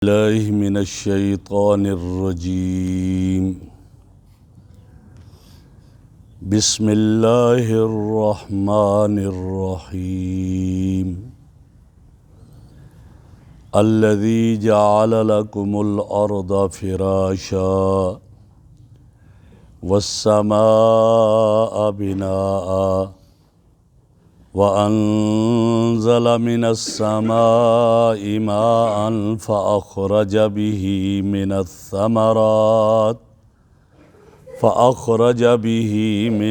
الله من الشيطان الرجيم. بسم الله الرحمن الرحيم. الذي جعل لكم الأرض فراشا والسماء بناء وأنزل من السماء ماء فأخرج به من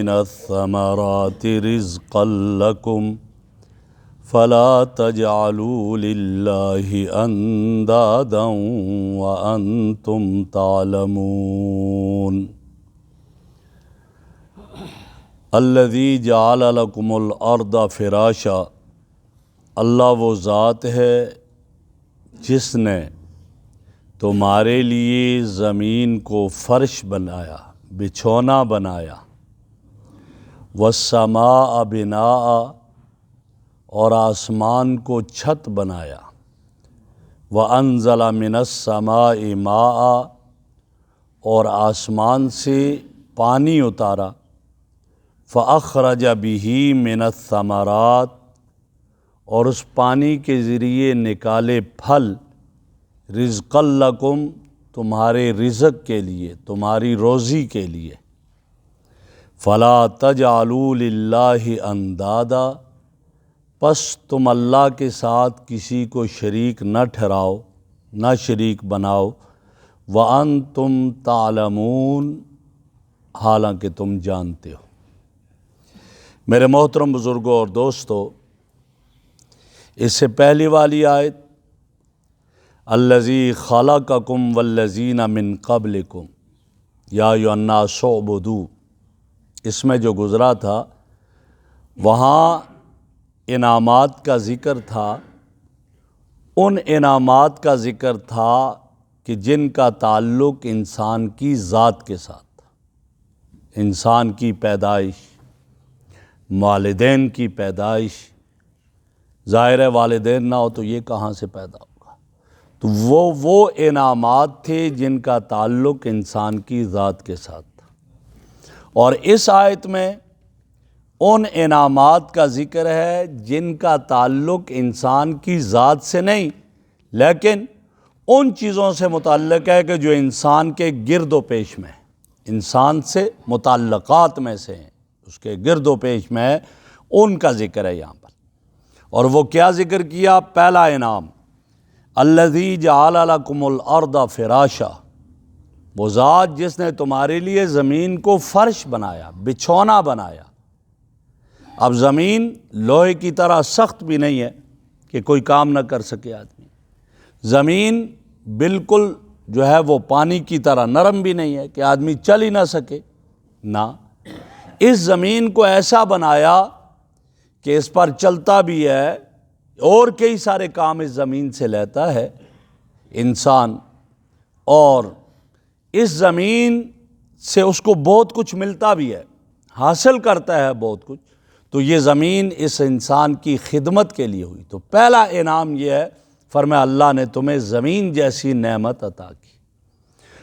الثمرات رزقا لكم فلا تجعلوا لله أندادا وأنتم تعلمون. الذی جعل لکم الارض فراشا، اللہ وہ ذات ہے جس نے تمہارے لیے زمین کو فرش بنایا، بچھونا بنایا، والسماء بناء اور آسمان کو چھت بنایا، وانزل من السماء ماء اور آسمان سے پانی اتارا، فأخرج به من الثمرات اور اس پانی کے ذریعے نکالے پھل، رزقا لکم تمہارے رزق کے لیے، تمہاری روزی کے لیے، فلا تجعلوا للہ اندادا پس تم اللہ کے ساتھ کسی کو شریک نہ ٹھہراؤ، نہ شریک بناؤ، وانتم تعلمون حالانکہ تم جانتے ہو۔ میرے محترم بزرگوں اور دوستو، اس سے پہلی والی آیت الذی خلقکم والذین من قبلکم یا ایھا الناس اعبدوا، اس میں جو گزرا تھا وہاں انعامات کا ذکر تھا، ان انعامات کا ذکر تھا کہ جن کا تعلق انسان کی ذات کے ساتھ تھا، انسان کی پیدائش، والدین کی پیدائش، ظاہر ہے والدین نہ ہو تو یہ کہاں سے پیدا ہوگا، تو وہ انعامات تھے جن کا تعلق انسان کی ذات کے ساتھ تھا۔ اور اس آیت میں ان انعامات کا ذکر ہے جن کا تعلق انسان کی ذات سے نہیں، لیکن ان چیزوں سے متعلق ہے کہ جو انسان کے گرد و پیش میں، انسان سے متعلقات میں سے ہیں، اس کے گرد و پیش میں ان کا ذکر ہے یہاں پر۔ اور وہ کیا ذکر کیا؟ پہلا انعام الذی جعل لکم الارض فراشا، وہ ذات جس نے تمہارے لیے زمین کو فرش بنایا، بچھونا بنایا۔ اب زمین لوہے کی طرح سخت بھی نہیں ہے کہ کوئی کام نہ کر سکے آدمی، زمین بالکل جو ہے وہ پانی کی طرح نرم بھی نہیں ہے کہ آدمی چل ہی نہ سکے، نہ، اس زمین کو ایسا بنایا کہ اس پر چلتا بھی ہے اور کئی سارے کام اس زمین سے لیتا ہے انسان، اور اس زمین سے اس کو بہت کچھ ملتا بھی ہے، حاصل کرتا ہے بہت کچھ۔ تو یہ زمین اس انسان کی خدمت کے لیے ہوئی۔ تو پہلا انعام یہ ہے، فرمایا اللہ نے تمہیں زمین جیسی نعمت عطا کی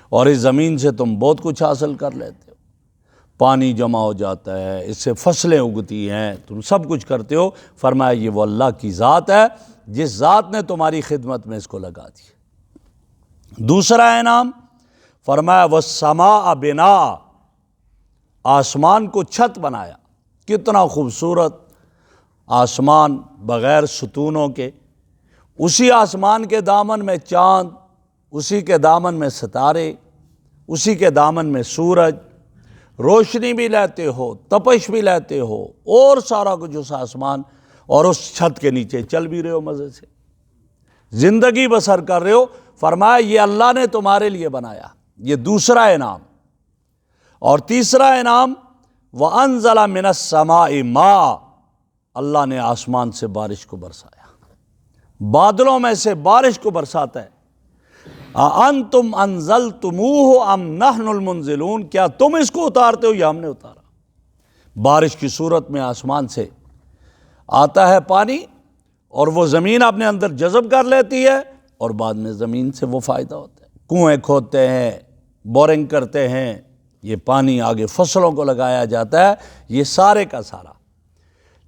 اور اس زمین سے تم بہت کچھ حاصل کر لیتے ہو، پانی جمع ہو جاتا ہے، اس سے فصلیں اگتی ہیں، تم سب کچھ کرتے ہو۔ فرمایا یہ وہ اللہ کی ذات ہے جس ذات نے تمہاری خدمت میں اس کو لگا دی۔ دوسرا انعام فرمایا والسماء بناء، آسمان کو چھت بنایا۔ کتنا خوبصورت آسمان بغیر ستونوں کے، اسی آسمان کے دامن میں چاند، اسی کے دامن میں ستارے، اسی کے دامن میں سورج، روشنی بھی لیتے ہو، تپش بھی لیتے ہو، اور سارا کچھ اس آسمان اور اس چھت کے نیچے چل بھی رہے ہو، مزے سے زندگی بسر کر رہے ہو۔ فرمایا یہ اللہ نے تمہارے لیے بنایا، یہ دوسرا انعام۔ اور تیسرا انعام وَأَنزَلَ مِنَ السَّمَاءِ مَاءً، اللہ نے آسمان سے بارش کو برسایا، بادلوں میں سے بارش کو برساتا ہے۔ أَأَنْتُمْ أَنزَلْتُمُوهُ أَمْ نَحْنُ الْمُنزِلُونَ، کیا تم اس کو اتارتے ہو یا ہم نے اتارا؟ بارش کی صورت میں آسمان سے آتا ہے پانی اور وہ زمین اپنے اندر جذب کر لیتی ہے، اور بعد میں زمین سے وہ فائدہ ہوتا ہے۔ کنویں کھودتے ہیں، بورنگ کرتے ہیں، یہ پانی آگے فصلوں کو لگایا جاتا ہے، یہ سارے کا سارا۔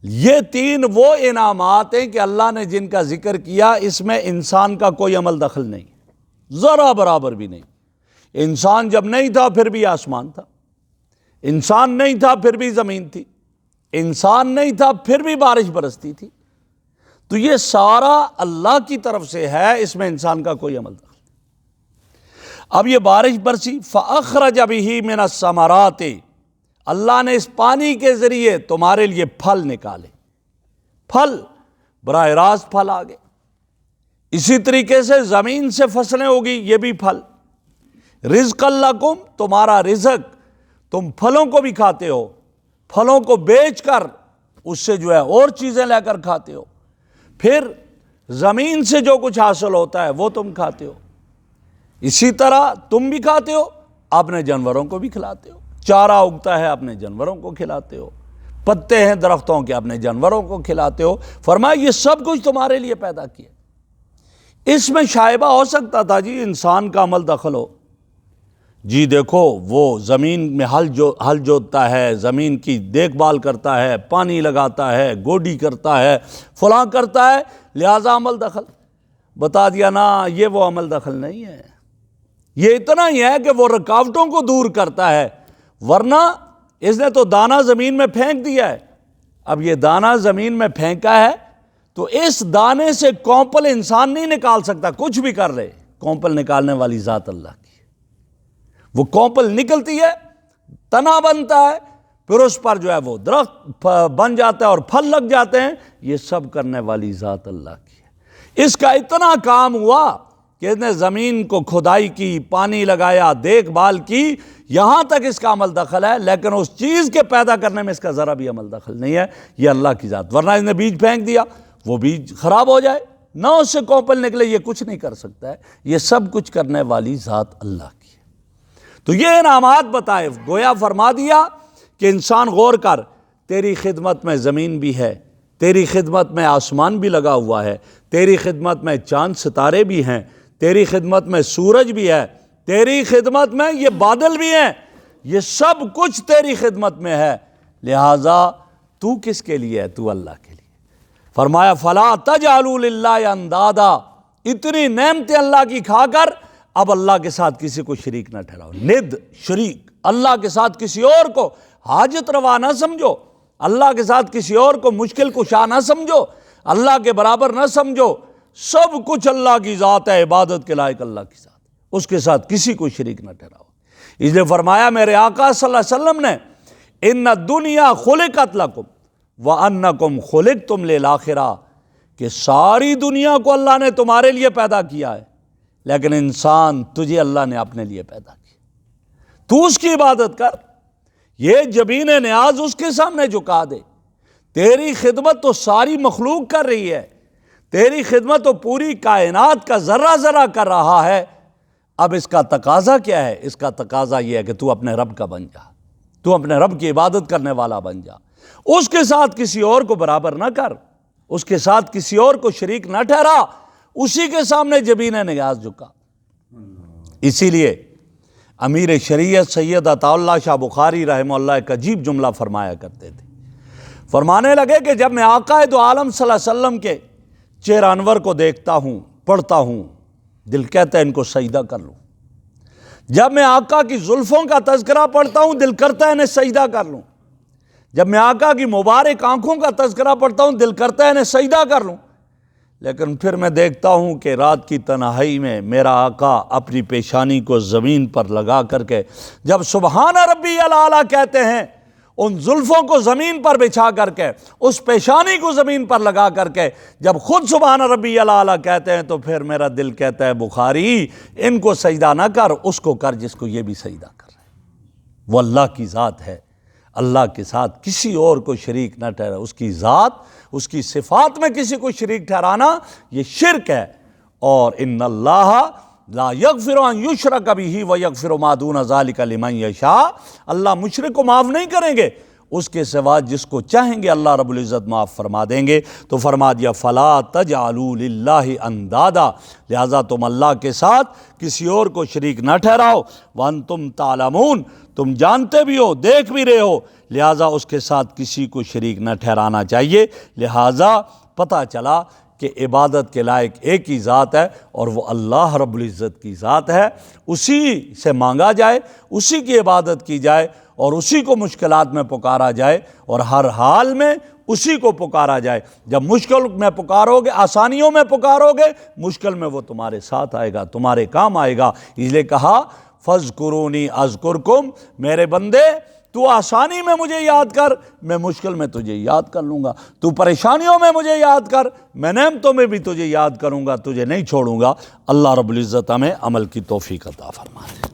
یہ تین وہ انعامات ہیں کہ اللہ نے جن کا ذکر کیا، اس میں انسان کا کوئی عمل دخل نہیں، ذرا برابر بھی نہیں۔ انسان جب نہیں تھا پھر بھی آسمان تھا، انسان نہیں تھا پھر بھی زمین تھی، انسان نہیں تھا پھر بھی بارش برستی تھی۔ تو یہ سارا اللہ کی طرف سے ہے، اس میں انسان کا کوئی عمل دخل نہیں۔ اب یہ بارش برسی، فَأَخْرَجَ بِهِ مِنَ الثَّمَرَاتِ، اللہ نے اس پانی کے ذریعے تمہارے لیے پھل نکالے، پھل براہ راست پھل آگے۔ اسی طریقے سے زمین سے فصلیں ہوگی، یہ بھی پھل۔ رزق لکم، تمہارا رزق، تم پھلوں کو بھی کھاتے ہو، پھلوں کو بیچ کر اس سے جو ہے اور چیزیں لے کر کھاتے ہو، پھر زمین سے جو کچھ حاصل ہوتا ہے وہ تم کھاتے ہو۔ اسی طرح تم بھی کھاتے ہو، اپنے جانوروں کو بھی کھلاتے ہو، چارہ اگتا ہے اپنے جانوروں کو کھلاتے ہو، پتے ہیں درختوں کے اپنے جانوروں کو کھلاتے ہو۔ فرمایا یہ سب کچھ تمہارے لیے پیدا کیا۔ اس میں شائبہ ہو سکتا تھا جی انسان کا عمل دخل ہو، جی دیکھو وہ زمین میں ہل جوتتا ہے، زمین کی دیکھ بھال کرتا ہے، پانی لگاتا ہے، گوڈی کرتا ہے، فلاں کرتا ہے، لہذا عمل دخل۔ بتا دیا نا، یہ وہ عمل دخل نہیں ہے، یہ اتنا ہی ہے کہ وہ رکاوٹوں کو دور کرتا ہے، ورنہ اس نے تو دانہ زمین میں پھینک دیا ہے۔ اب یہ دانہ زمین میں پھینکا ہے تو اس دانے سے کونپل انسان نہیں نکال سکتا، کچھ بھی کر لے، کونپل نکالنے والی ذات اللہ کی۔ وہ کونپل نکلتی ہے، تنا بنتا ہے، پھر اس پر جو ہے وہ درخت بن جاتا ہے اور پھل لگ جاتے ہیں، یہ سب کرنے والی ذات اللہ کی ہے۔ اس کا اتنا کام ہوا کہ اس نے زمین کو کھدائی کی، پانی لگایا، دیکھ بھال کی، یہاں تک اس کا عمل دخل ہے، لیکن اس چیز کے پیدا کرنے میں اس کا ذرا بھی عمل دخل نہیں ہے، یہ اللہ کی ذات۔ ورنہ اس نے بیج پھینک دیا، وہ بیج خراب ہو جائے، نہ اس سے کونپل نکلے، یہ کچھ نہیں کر سکتا ہے، یہ سب کچھ کرنے والی ذات اللہ کی ہے۔ تو یہ انعامات بتائے، گویا فرما دیا کہ انسان غور کر، تیری خدمت میں زمین بھی ہے، تیری خدمت میں آسمان بھی لگا ہوا ہے، تیری خدمت میں چاند ستارے بھی ہیں، تیری خدمت میں سورج بھی ہے، تیری خدمت میں یہ بادل بھی ہیں، یہ سب کچھ تیری خدمت میں ہے، لہٰذا تو کس کے لیے ہے؟ تو اللہ کے لیے۔ فرمایا فَلَا تَجْعَلُوا لِلَّهِ اندادا، اتنی نعمتیں اللہ کی کھا کر اب اللہ کے ساتھ کسی کو شریک نہ ٹھہراؤ۔ ند، شریک، اللہ کے ساتھ کسی اور کو حاجت روا نہ سمجھو، اللہ کے ساتھ کسی اور کو مشکل کشا نہ سمجھو، اللہ کے برابر نہ سمجھو، سب کچھ اللہ کی ذات ہے، عبادت کے لائق اللہ کی ذات، اس کے ساتھ کسی کو شریک نہ ٹھہراؤ۔ اس لیے فرمایا میرے آقا صلی اللہ علیہ وسلم نے، ان الدنیا خلقت لکم وانکم خلقتم للآخرہ، کہ ساری دنیا کو اللہ نے تمہارے لیے پیدا کیا ہے، لیکن انسان تجھے اللہ نے اپنے لیے پیدا کیا، تو اس کی عبادت کر، یہ جبین نیاز اس کے سامنے جھکا دے۔ تیری خدمت تو ساری مخلوق کر رہی ہے، تیری خدمت تو پوری کائنات کا ذرہ ذرہ کر رہا ہے، اب اس کا تقاضا کیا ہے؟ اس کا تقاضا یہ ہے کہ تو اپنے رب کا بن جا، تو اپنے رب کی عبادت کرنے والا بن جا، اس کے ساتھ کسی اور کو برابر نہ کر، اس کے ساتھ کسی اور کو شریک نہ ٹھہرا، اسی کے سامنے جبین نیاز جھکا۔ اسی لیے امیر شریعت سید عطا اللہ شاہ بخاری رحمہ اللہ ایک عجیب جملہ فرمایا کرتے تھے، فرمانے لگے کہ جب میں آقا دو عالم صلی اللہ علیہ وسلم کے چہرہ انور کو دیکھتا ہوں، پڑھتا ہوں، دل کہتا ہے ان کو سجدہ کر لوں، جب میں آقا کی زلفوں کا تذکرہ پڑھتا ہوں، دل کرتا ہے انہیں سجدہ کر لوں، جب میں آقا کی مبارک آنکھوں کا تذکرہ پڑھتا ہوں، دل کرتا ہے انہیں سجدہ کر لوں، لیکن پھر میں دیکھتا ہوں کہ رات کی تنہائی میں میرا آقا اپنی پیشانی کو زمین پر لگا کر کے جب سبحان ربی الاعلیٰ کہتے ہیں، ان زلفوں کو زمین پر بچھا کر کے، اس پیشانی کو زمین پر لگا کر کے جب خود سبحان ربی الاعلیٰ کہتے ہیں، تو پھر میرا دل کہتا ہے بخاری ان کو سجدہ نہ کر، اس کو کر جس کو یہ بھی سجدہ کر رہے ہیں۔ وہ اللہ کی ذات ہے، اللہ کے ساتھ کسی اور کو شریک نہ ٹھہرا، اس کی ذات، اس کی صفات میں کسی کو شریک ٹھہرانا یہ شرک ہے۔ اور ان اللہ لا یغفر ان یشرک بہ ویغفر ما دون ذلک لمن یشاء، اللہ مشرک کو معاف نہیں کریں گے، اس کے سوا جس کو چاہیں گے اللہ رب العزت معاف فرما دیں گے۔ تو فرما دیا فلا تجعلوا للہ اندادا، لہٰذا تم اللہ کے ساتھ کسی اور کو شریک نہ ٹھہراؤ، وانتم تعلمون، تم جانتے بھی ہو، دیکھ بھی رہے ہو، لہٰذا اس کے ساتھ کسی کو شریک نہ ٹھہرانا چاہیے۔ لہٰذا پتہ چلا کہ عبادت کے لائق ایک ہی ذات ہے اور وہ اللہ رب العزت کی ذات ہے، اسی سے مانگا جائے، اسی کی عبادت کی جائے اور اسی کو مشکلات میں پکارا جائے اور ہر حال میں اسی کو پکارا جائے۔ جب مشکل میں پکارو گے، آسانیوں میں پکارو گے، مشکل میں وہ تمہارے ساتھ آئے گا، تمہارے کام آئے گا۔ اس لیے کہا فاذکرونی اذکرکم، میرے بندے تو آسانی میں مجھے یاد کر، میں مشکل میں تجھے یاد کر لوں گا، تو پریشانیوں میں مجھے یاد کر، میں نعمتوں میں بھی تجھے یاد کروں گا، تجھے نہیں چھوڑوں گا۔ اللہ رب العزت ہمیں عمل کی توفیق عطا فرمائے۔